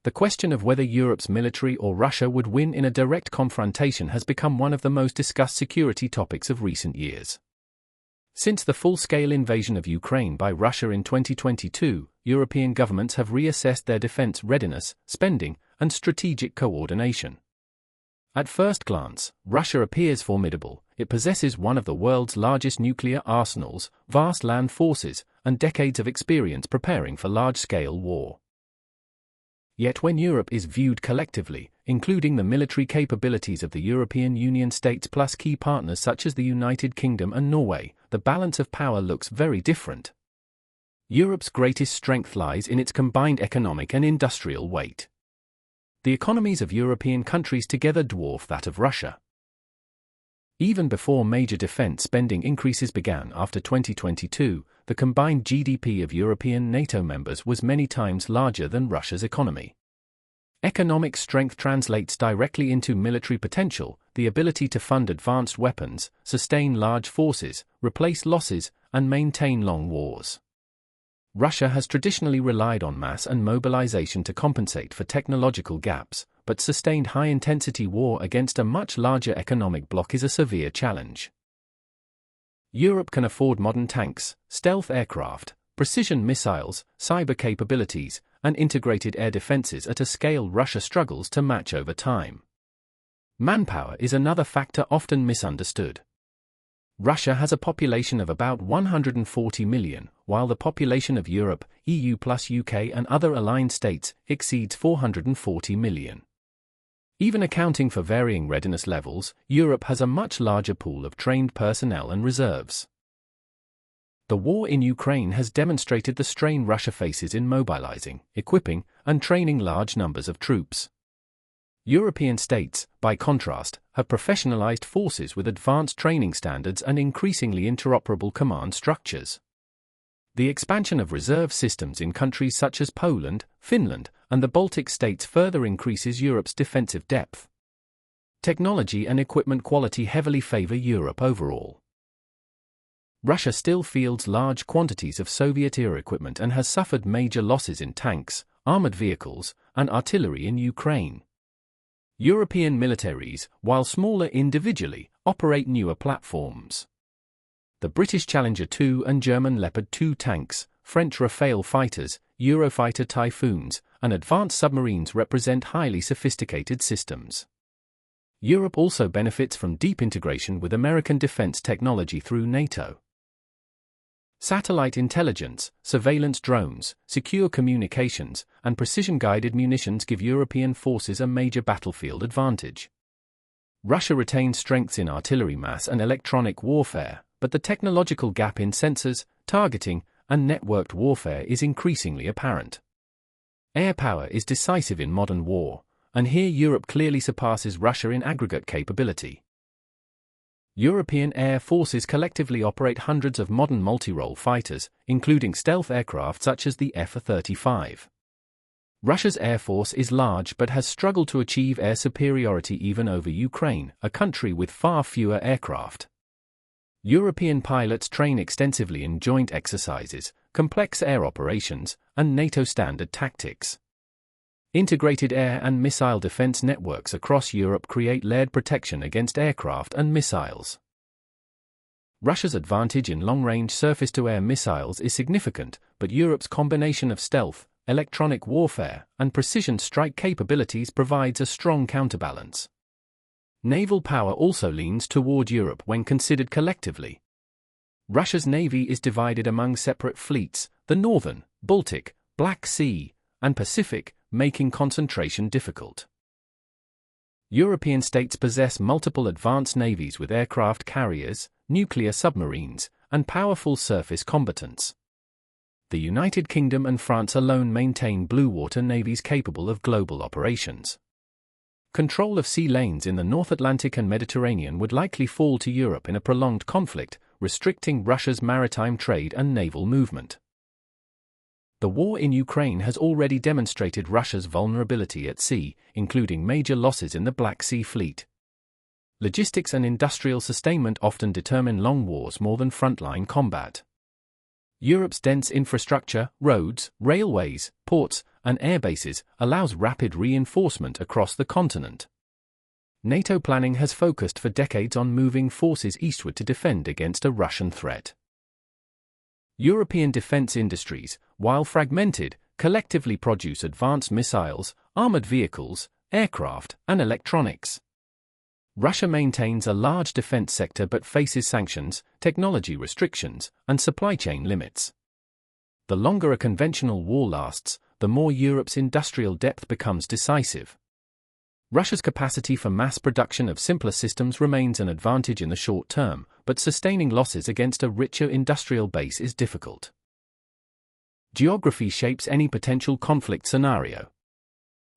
The question of whether Europe's military or Russia would win in a direct confrontation has become one of the most discussed security topics of recent years. Since the full-scale invasion of Ukraine by Russia in 2022, European governments have reassessed their defense readiness, spending, and strategic coordination. At first glance, Russia appears formidable. It possesses one of the world's largest nuclear arsenals, vast land forces, and decades of experience preparing for large-scale war. Yet when Europe is viewed collectively, including the military capabilities of the European Union states plus key partners such as the United Kingdom and Norway, the balance of power looks very different. Europe's greatest strength lies in its combined economic and industrial weight. The economies of European countries together dwarf that of Russia. Even before major defense spending increases began after 2022, the combined GDP of European NATO members was many times larger than Russia's economy. Economic strength translates directly into military potential, the ability to fund advanced weapons, sustain large forces, replace losses, and maintain long wars. Russia has traditionally relied on mass and mobilization to compensate for technological gaps, but sustained high-intensity war against a much larger economic bloc is a severe challenge. Europe can afford modern tanks, stealth aircraft, precision missiles, cyber capabilities, and integrated air defenses at a scale Russia struggles to match over time. Manpower is another factor often misunderstood. Russia has a population of about 140 million, while the population of Europe, EU plus UK and other aligned states, exceeds 440 million. Even accounting for varying readiness levels, Europe has a much larger pool of trained personnel and reserves. The war in Ukraine has demonstrated the strain Russia faces in mobilizing, equipping, and training large numbers of troops. European states, by contrast, have professionalized forces with advanced training standards and increasingly interoperable command structures. The expansion of reserve systems in countries such as Poland, Finland, and the Baltic states further increases Europe's defensive depth. Technology and equipment quality heavily favor Europe overall. Russia still fields large quantities of Soviet-era equipment and has suffered major losses in tanks, armored vehicles, and artillery in Ukraine. European militaries, while smaller individually, operate newer platforms. The British Challenger 2 and German Leopard 2 tanks, French Rafale fighters, Eurofighter Typhoons, and advanced submarines represent highly sophisticated systems. Europe also benefits from deep integration with American defense technology through NATO. Satellite intelligence, surveillance drones, secure communications, and precision-guided munitions give European forces a major battlefield advantage. Russia retains strengths in artillery mass and electronic warfare, but the technological gap in sensors, targeting, and networked warfare is increasingly apparent. Air power is decisive in modern war, and here Europe clearly surpasses Russia in aggregate capability. European air forces collectively operate hundreds of modern multi-role fighters, including stealth aircraft such as the F-35. Russia's air force is large but has struggled to achieve air superiority even over Ukraine, a country with far fewer aircraft. European pilots train extensively in joint exercises, complex air operations, and NATO standard tactics. Integrated air and missile defense networks across Europe create layered protection against aircraft and missiles. Russia's advantage in long-range surface-to-air missiles is significant, but Europe's combination of stealth, electronic warfare, and precision strike capabilities provides a strong counterbalance. Naval power also leans toward Europe when considered collectively. Russia's navy is divided among separate fleets, the Northern, Baltic, Black Sea, and Pacific, making concentration difficult. European states possess multiple advanced navies with aircraft carriers, nuclear submarines, and powerful surface combatants. The United Kingdom and France alone maintain blue water navies capable of global operations. Control of sea lanes in the North Atlantic and Mediterranean would likely fall to Europe in a prolonged conflict, restricting Russia's maritime trade and naval movement. The war in Ukraine has already demonstrated Russia's vulnerability at sea, including major losses in the Black Sea Fleet. Logistics and industrial sustainment often determine long wars more than frontline combat. Europe's dense infrastructure, roads, railways, ports, and air bases allows rapid reinforcement across the continent. NATO planning has focused for decades on moving forces eastward to defend against a Russian threat. European defense industries, while fragmented, collectively produce advanced missiles, armored vehicles, aircraft, and electronics. Russia maintains a large defense sector but faces sanctions, technology restrictions, and supply chain limits. The longer a conventional war lasts, the more Europe's industrial depth becomes decisive. Russia's capacity for mass production of simpler systems remains an advantage in the short term, but sustaining losses against a richer industrial base is difficult. Geography shapes any potential conflict scenario.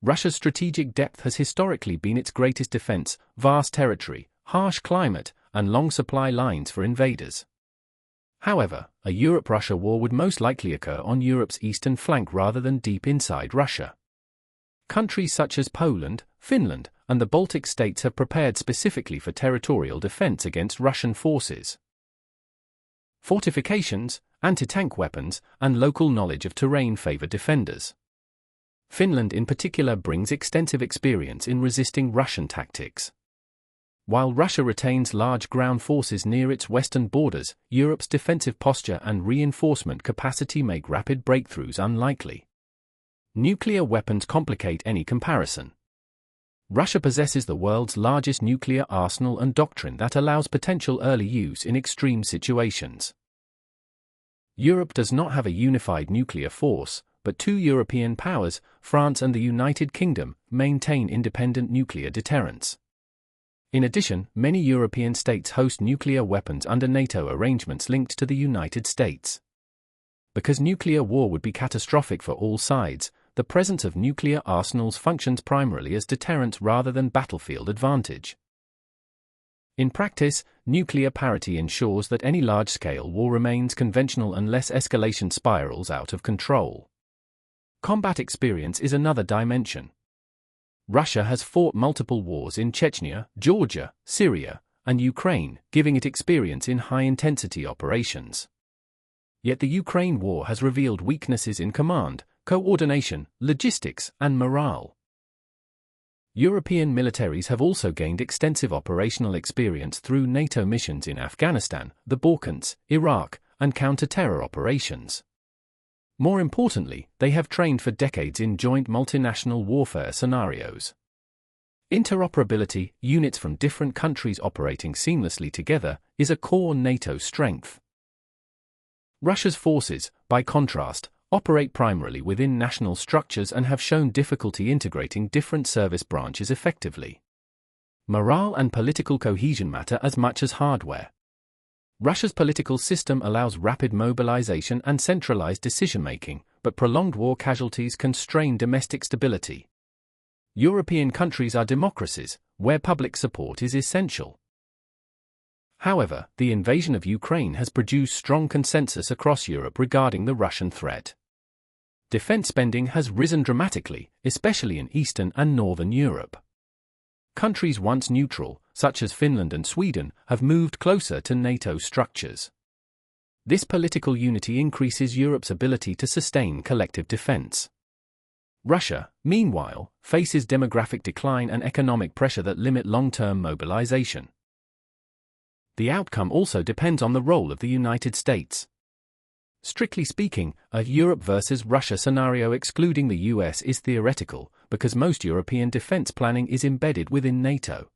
Russia's strategic depth has historically been its greatest defense: vast territory, harsh climate, and long supply lines for invaders. However, a Europe-Russia war would most likely occur on Europe's eastern flank rather than deep inside Russia. Countries such as Poland, Finland, and the Baltic states have prepared specifically for territorial defense against Russian forces. Fortifications, anti-tank weapons, and local knowledge of terrain favor defenders. Finland in particular brings extensive experience in resisting Russian tactics. While Russia retains large ground forces near its western borders, Europe's defensive posture and reinforcement capacity make rapid breakthroughs unlikely. Nuclear weapons complicate any comparison. Russia possesses the world's largest nuclear arsenal and doctrine that allows potential early use in extreme situations. Europe does not have a unified nuclear force, but two European powers, France and the United Kingdom, maintain independent nuclear deterrence. In addition, many European states host nuclear weapons under NATO arrangements linked to the United States. Because nuclear war would be catastrophic for all sides, the presence of nuclear arsenals functions primarily as deterrence rather than battlefield advantage. In practice, nuclear parity ensures that any large-scale war remains conventional unless escalation spirals out of control. Combat experience is another dimension. Russia has fought multiple wars in Chechnya, Georgia, Syria, and Ukraine, giving it experience in high-intensity operations. Yet the Ukraine war has revealed weaknesses in command, coordination, logistics, and morale. European militaries have also gained extensive operational experience through NATO missions in Afghanistan, the Balkans, Iraq, and counter-terror operations. More importantly, they have trained for decades in joint multinational warfare scenarios. Interoperability, units from different countries operating seamlessly together, is a core NATO strength. Russia's forces, by contrast, operate primarily within national structures and have shown difficulty integrating different service branches effectively. Morale and political cohesion matter as much as hardware. Russia's political system allows rapid mobilization and centralized decision-making, but prolonged war casualties can strain domestic stability. European countries are democracies, where public support is essential. However, the invasion of Ukraine has produced strong consensus across Europe regarding the Russian threat. Defense spending has risen dramatically, especially in Eastern and Northern Europe. Countries once neutral, such as Finland and Sweden, have moved closer to NATO structures. This political unity increases Europe's ability to sustain collective defense. Russia, meanwhile, faces demographic decline and economic pressure that limit long-term mobilization. The outcome also depends on the role of the United States. Strictly speaking, a Europe versus Russia scenario excluding the US is theoretical, because most European defense planning is embedded within NATO.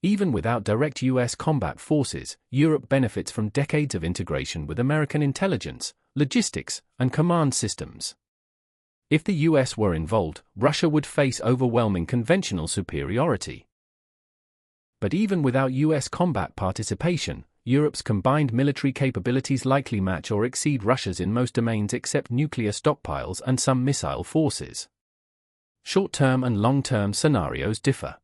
Even without direct US combat forces, Europe benefits from decades of integration with American intelligence, logistics, and command systems. If the US were involved, Russia would face overwhelming conventional superiority. But even without US combat participation, Europe's combined military capabilities likely match or exceed Russia's in most domains except nuclear stockpiles and some missile forces. Short-term and long-term scenarios differ.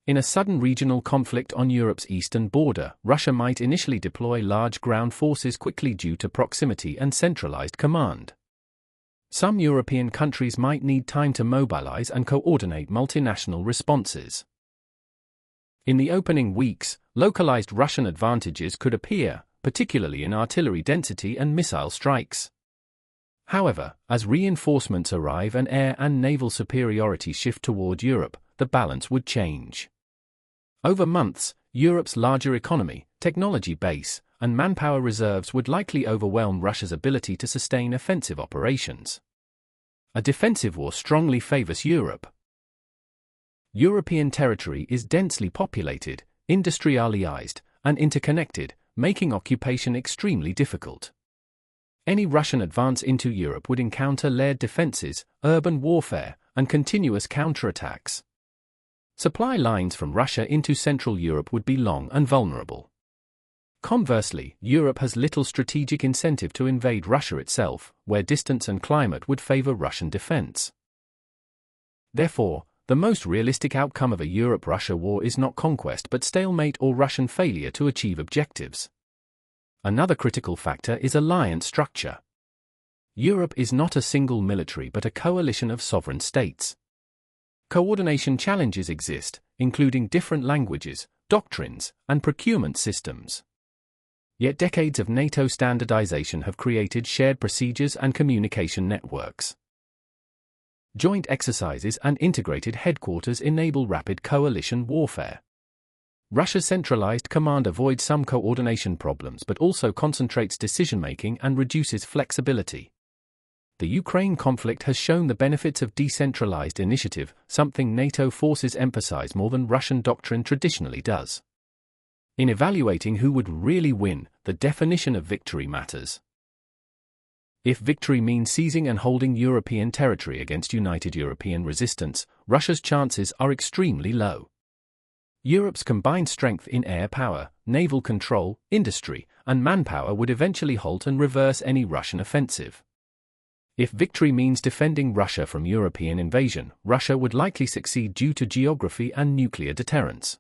In a sudden regional conflict on Europe's eastern border, Russia might initially deploy large ground forces quickly due to proximity and centralized command. Some European countries might need time to mobilize and coordinate multinational responses. In the opening weeks, localized Russian advantages could appear, particularly in artillery density and missile strikes. However, as reinforcements arrive and air and naval superiority shift toward Europe, the balance would change. Over months, Europe's larger economy, technology base, and manpower reserves would likely overwhelm Russia's ability to sustain offensive operations. A defensive war strongly favors Europe. European territory is densely populated, industrialized, and interconnected, making occupation extremely difficult. Any Russian advance into Europe would encounter layered defenses, urban warfare, and continuous counterattacks. Supply lines from Russia into Central Europe would be long and vulnerable. Conversely, Europe has little strategic incentive to invade Russia itself, where distance and climate would favor Russian defense. Therefore, the most realistic outcome of a Europe-Russia war is not conquest but stalemate or Russian failure to achieve objectives. Another critical factor is alliance structure. Europe is not a single military but a coalition of sovereign states. Coordination challenges exist, including different languages, doctrines, and procurement systems. Yet decades of NATO standardization have created shared procedures and communication networks. Joint exercises and integrated headquarters enable rapid coalition warfare. Russia's centralized command avoids some coordination problems but also concentrates decision-making and reduces flexibility. The Ukraine conflict has shown the benefits of decentralized initiative, something NATO forces emphasize more than Russian doctrine traditionally does. In evaluating who would really win, the definition of victory matters. If victory means seizing and holding European territory against united European resistance, Russia's chances are extremely low. Europe's combined strength in air power, naval control, industry, and manpower would eventually halt and reverse any Russian offensive. If victory means defending Russia from European invasion, Russia would likely succeed due to geography and nuclear deterrence.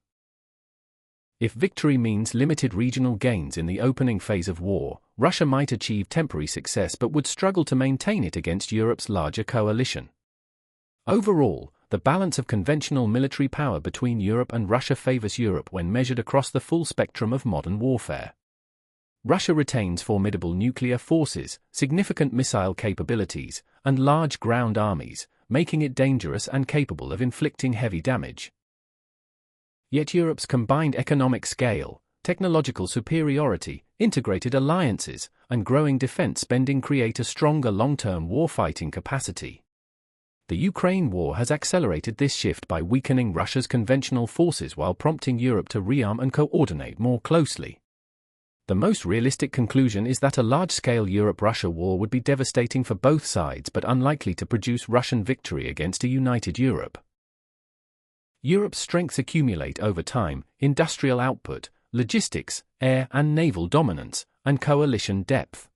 If victory means limited regional gains in the opening phase of war, Russia might achieve temporary success but would struggle to maintain it against Europe's larger coalition. Overall, the balance of conventional military power between Europe and Russia favors Europe when measured across the full spectrum of modern warfare. Russia retains formidable nuclear forces, significant missile capabilities, and large ground armies, making it dangerous and capable of inflicting heavy damage. Yet Europe's combined economic scale, technological superiority, integrated alliances, and growing defense spending create a stronger long-term warfighting capacity. The Ukraine war has accelerated this shift by weakening Russia's conventional forces while prompting Europe to rearm and coordinate more closely. The most realistic conclusion is that a large-scale Europe-Russia war would be devastating for both sides but unlikely to produce Russian victory against a united Europe. Europe's strengths accumulate over time: industrial output, logistics, air and naval dominance, and coalition depth.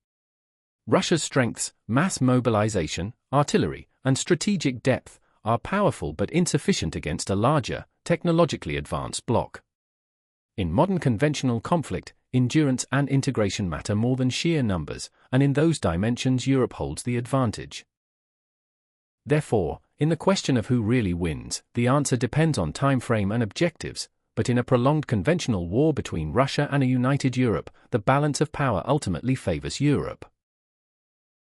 Russia's strengths, mass mobilization, artillery, and strategic depth, are powerful but insufficient against a larger, technologically advanced bloc. In modern conventional conflict, endurance and integration matter more than sheer numbers, and in those dimensions Europe holds the advantage. Therefore, in the question of who really wins, the answer depends on time frame and objectives, but in a prolonged conventional war between Russia and a united Europe, the balance of power ultimately favors Europe.